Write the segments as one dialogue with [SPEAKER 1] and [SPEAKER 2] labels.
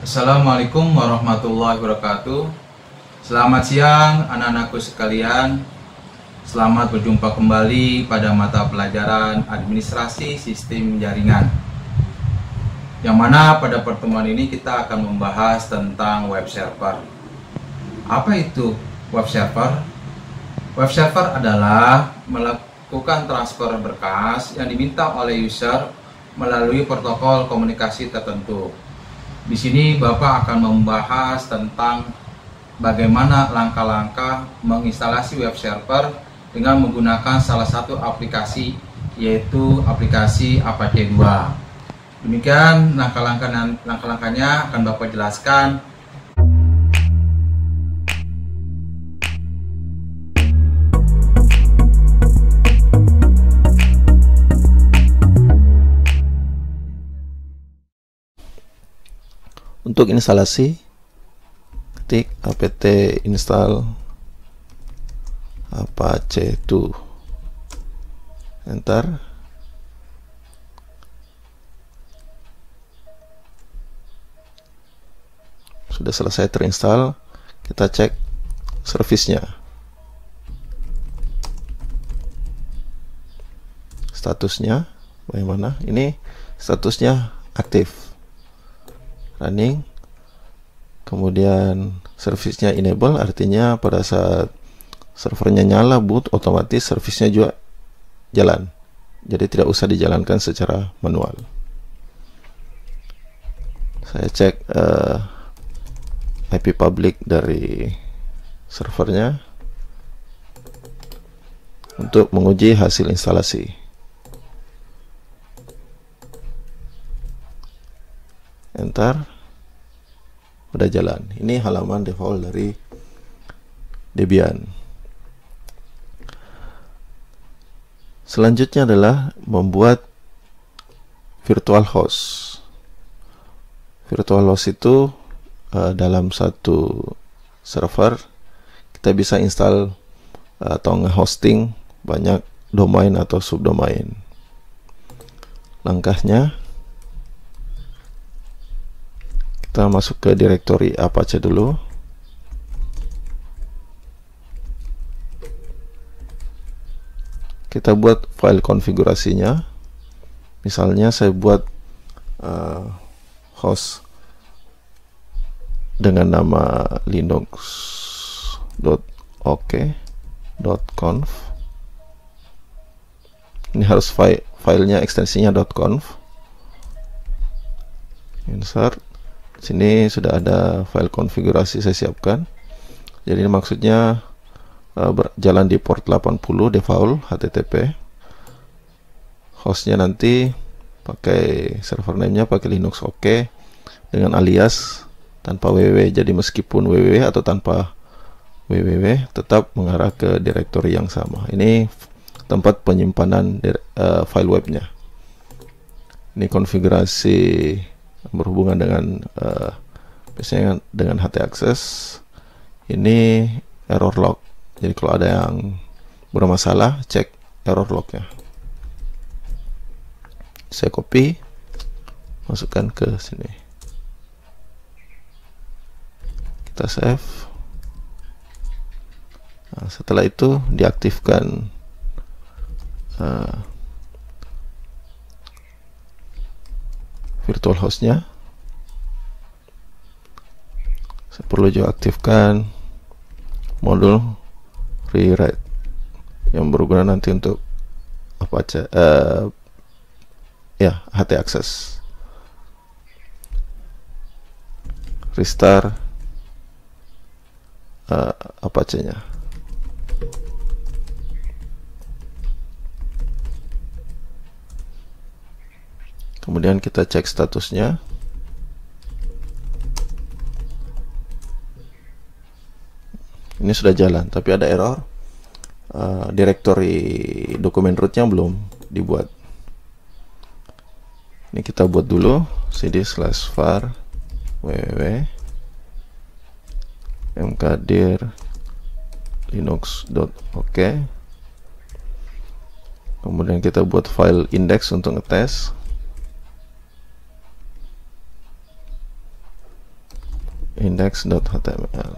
[SPEAKER 1] Assalamualaikum warahmatullahi wabarakatuh. Selamat siang anak-anakku sekalian. Selamat berjumpa kembali pada mata pelajaran Administrasi Sistem Jaringan, yang mana pada pertemuan ini kita akan membahas tentang web server. Apa itu web server? Web server adalah melakukan transfer berkas yang diminta oleh user melalui protokol komunikasi tertentu. Di sini Bapak akan membahas tentang bagaimana langkah-langkah menginstalasi web server dengan menggunakan salah satu aplikasi, yaitu aplikasi Apache 2. Demikian langkah-langkahnya akan Bapak jelaskan.
[SPEAKER 2] Untuk instalasi, ketik apt install Apache 2, enter. Sudah selesai terinstall, kita cek servisnya, statusnya bagaimana. Ini statusnya aktif, running. Kemudian servisnya enable, artinya pada saat servernya nyala boot, otomatis servisnya juga jalan, jadi tidak usah dijalankan secara manual. Saya cek IP public dari servernya untuk menguji hasil instalasi. Enter, udah jalan. Ini halaman default dari Debian. Selanjutnya adalah membuat virtual host. Virtual host itu dalam satu server kita bisa install atau nge-hosting banyak domain atau subdomain. Langkahnya, kita masuk ke direktori Apache dulu. Kita buat file konfigurasinya. Misalnya saya buat host dengan nama linux.ok.conf. Ini harus filenya ekstensinya .conf. Insert. Sini sudah ada file konfigurasi saya siapkan. Jadi ini maksudnya berjalan di port 80 default HTTP. Hostnya nanti pakai server name-nya pakai Linux OK dengan alias tanpa www. Jadi meskipun www atau tanpa www tetap mengarah ke direktori yang sama. Ini tempat penyimpanan file webnya. Ini konfigurasi berhubungan dengan biasanya dengan htaccess. Ini error log, jadi kalau ada yang bermasalah cek error lognya. Saya copy, masukkan ke sini, kita save. Nah, setelah itu diaktifkan virtual hostnya. Saya perlu juga aktifkan modul rewrite yang berguna nanti untuk Apache htaccess. Restart Apache-nya. Kemudian kita cek statusnya. Ini sudah jalan, tapi ada error. Directory dokumen rootnya belum dibuat. Ini kita buat dulu. cd/var www mkdir linux.ok. Kemudian kita buat file index untuk ngetes. index.html,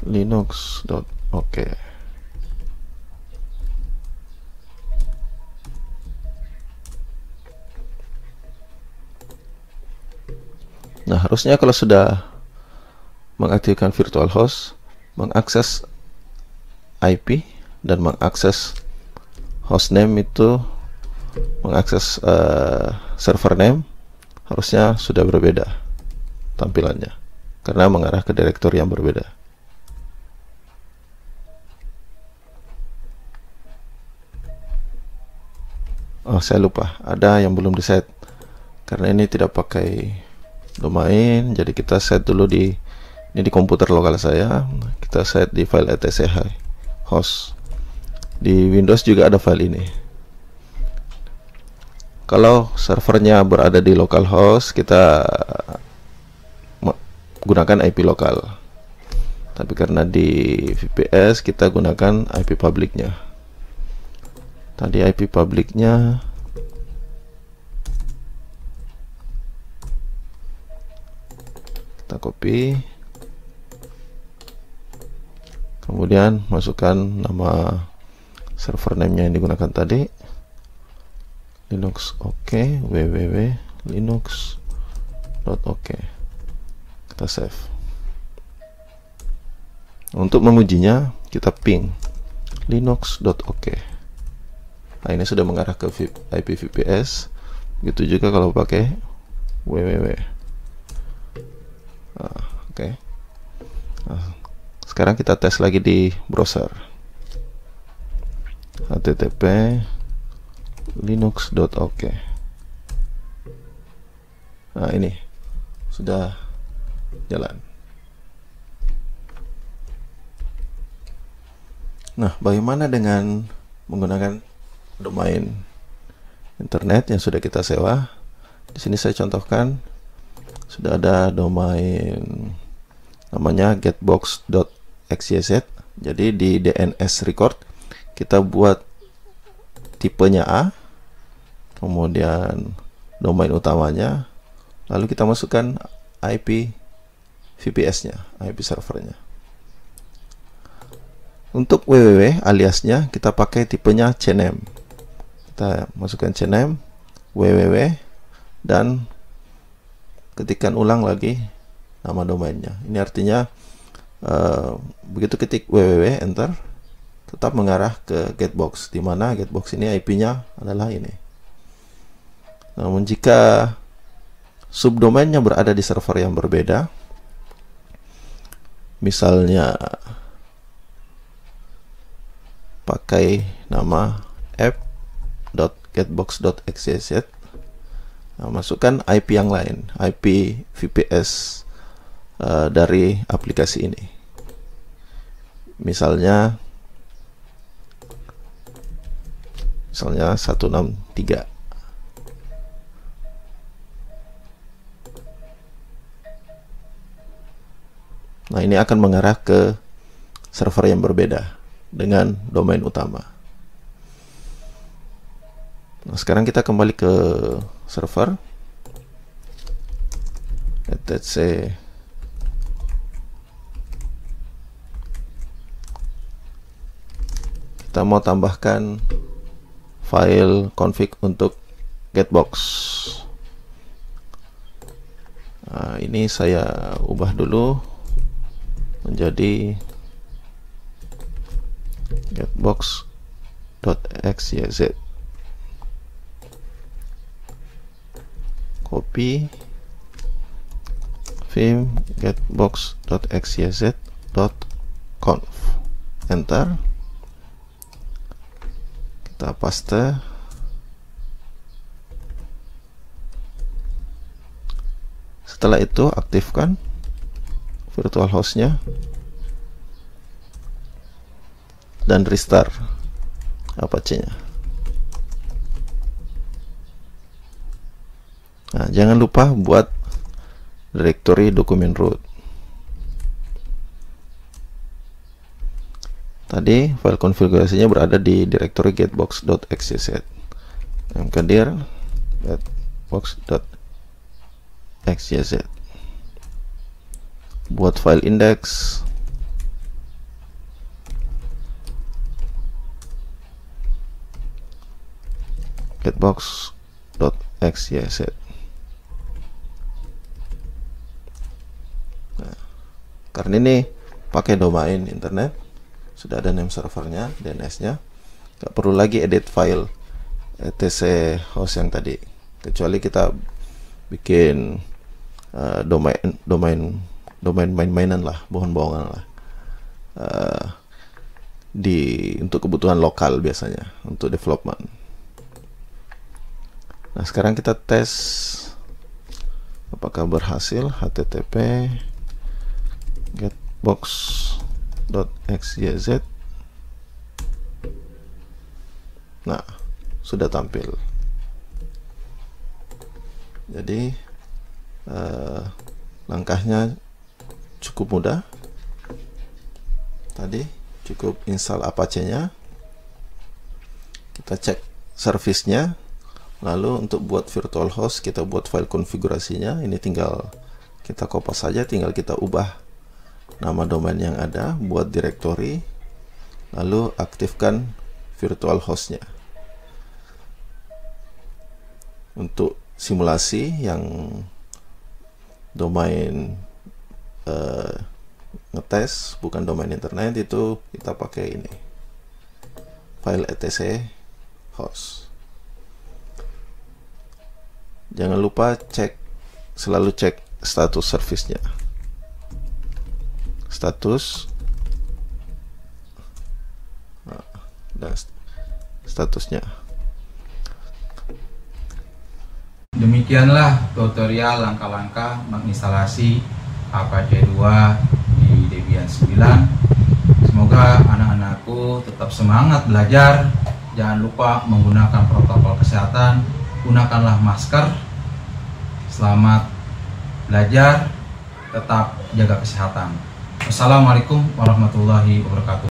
[SPEAKER 2] linux.ok. Nah, harusnya kalau sudah mengaktifkan virtual host, mengakses IP dan mengakses hostname itu, mengakses server name, harusnya sudah berbeda tampilannya karena mengarah ke direktori yang berbeda. Oh, saya lupa, ada yang belum di set karena ini tidak pakai domain. Jadi kita set dulu di ini di komputer lokal saya, kita set di file etc host. Di Windows juga ada file ini. Kalau servernya berada di localhost, kita gunakan IP lokal. Tapi karena di VPS kita gunakan IP publiknya. Tadi IP publiknya kita copy, kemudian masukkan nama server name-nya yang digunakan tadi, linux ok, www.linux.ok. Kita save. Untuk mengujinya kita ping linux.ok. Nah, ini sudah mengarah ke IP VPS. Begitu juga kalau pakai www. Oke. Nah, sekarang kita tes lagi di browser. http linux.ok. Nah, ini sudah jalan. Nah, bagaimana dengan menggunakan domain internet yang sudah kita sewa? Di sini saya contohkan sudah ada domain namanya getbox.xyz. Jadi di DNS record kita buat tipenya A, kemudian domain utamanya, lalu kita masukkan IP VPS-nya, IP servernya. Untuk www aliasnya kita pakai tipenya cname. Kita masukkan cname www dan ketikkan ulang lagi nama domainnya. Ini artinya begitu ketik www enter tetap mengarah ke getbox, di mana getbox ini IP-nya adalah ini. Namun jika subdomainnya berada di server yang berbeda, misalnya pakai nama app.getbox.xyz, nah, masukkan IP yang lain, IP VPS dari aplikasi ini. Misalnya 163. Nah, ini akan mengarah ke server yang berbeda dengan domain utama. Nah, sekarang kita kembali ke server etc. Kita mau tambahkan file config untuk getbox. Nah, ini saya ubah dulu menjadi getbox.xyz. Copy vim getbox.xyz.conf. Enter. Kita paste. Setelah itu aktifkan virtual hostnya dan restart Apache-nya. Nah, jangan lupa buat directory dokumen root. Tadi file konfigurasinya berada di directory getbox.xyz. mkdir getbox.xyz. buat file index, getbox.xyz. Nah, karena ini pakai domain internet, sudah ada name servernya, DNS-nya, nggak perlu lagi edit file etc host yang tadi, kecuali kita bikin domain main-mainan lah, bohong-bohongan lah, untuk kebutuhan lokal biasanya, untuk development. Nah, sekarang kita tes apakah berhasil. http getbox.xyz. Nah, sudah tampil. Jadi langkahnya cukup mudah. Tadi cukup install Apache-nya, kita cek service-nya. Lalu untuk buat virtual host, kita buat file konfigurasinya. Ini tinggal kita kopas saja, tinggal kita ubah nama domain yang ada, buat directory, lalu aktifkan virtual hostnya. Untuk simulasi yang domain ngetes, bukan domain internet, itu kita pakai ini, file etc host. Jangan lupa selalu cek status service-nya. Status dan statusnya.
[SPEAKER 1] Demikianlah tutorial langkah-langkah menginstalasi Apache 2 di Debian 9. Semoga anak-anakku tetap semangat belajar. Jangan lupa menggunakan protokol kesehatan, gunakanlah masker. Selamat belajar, tetap jaga kesehatan. Wassalamualaikum warahmatullahi wabarakatuh.